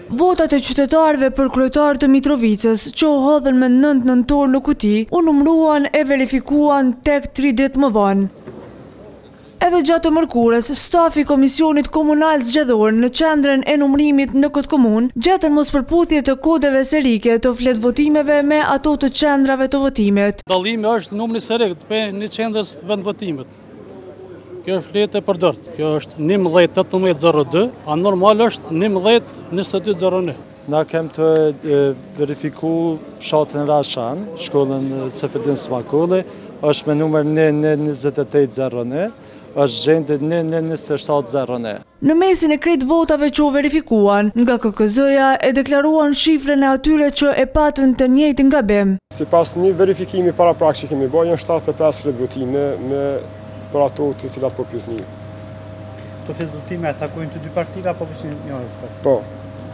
Votat e qytetarëve për kryetar të Mitrovicës, që u hodhën me 9 nëntor në kuti, u numëruan e verifikuan tek 3 ditë më vonë. Edhe gjatë të mërkurës, stafi i Komisionit Komunal Zgjedhor në qendrën e numërimit në këtë komunë gjetën mospërputhje të kodeve serike të fletvotimeve me ato të qendrave të votimit. Dallimi është numri serik për një qendrës vendvotimit. Kjo është fletë e përdort. Kjo është 11-1802, a normal është 11-2201. Na kem të verifiku fshatin Rashan, shkollën Sefedin Smakulli, është me numër 1-2801, është gjendje 1-2701. Në mesin e krejt votave që u verifikuan, nga KKZ-ja e deklaruan shifrën e atyre që e patën të njëjtin gabim. Sipas një verifikimi paraprak që kemi bërë, janë 75 fletvotime me për ato të cilat po pyetni. Të fletvotime takojnë të dy partive apo vëshin njërës partive? Po,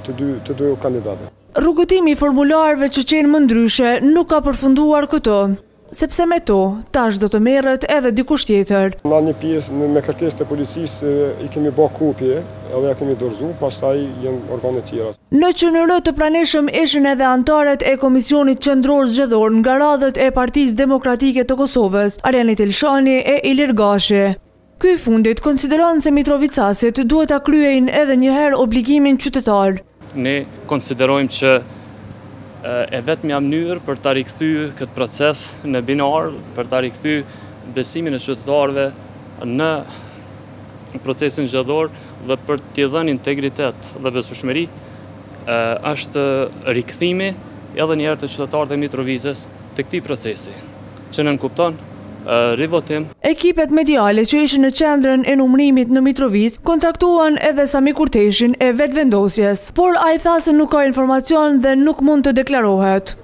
të dy kandidatë. Rrugëtimi i formularëve që qenë më ndryshe nuk ka përfunduar këto, sepse me to, tash do të merret edhe dikush tjetër. Na një pjesë me kërkesë të policisë i kemi bë kopje, edhe ja kemi dorëzuar, pastaj janë organe tjera. Në QNR të pranishëm ishin edhe anëtarët e Komisionit Qendror Zgjedhor nga radhët e Partisë Demokratike të Kosovës, Arjanit Elshani e Ilir Gashi. Ky i fundit konsideron se mitrovicasit duhet ta kryejnë edhe një herë obligimin qytetar. Ne konsiderojmë që e vetmja mënyrë për ta rikthy këtë proces në binar, për ta rikthy besimin e qytetarëve në procesin zgjedhor dhe për t'i dhënë integritet dhe besueshmëri, është rikthimi edhe një herë të qytetarëve të Mitrovicës të këtij procesi, që nënkupton rivotim. Ekipet mediale që ishin në qendrën e numërimit në Mitrovicë kontaktuan edhe Sami Kurteshin e vetvendosjes, por ai tha se nuk ka informacion dhe nuk mund të deklarohet.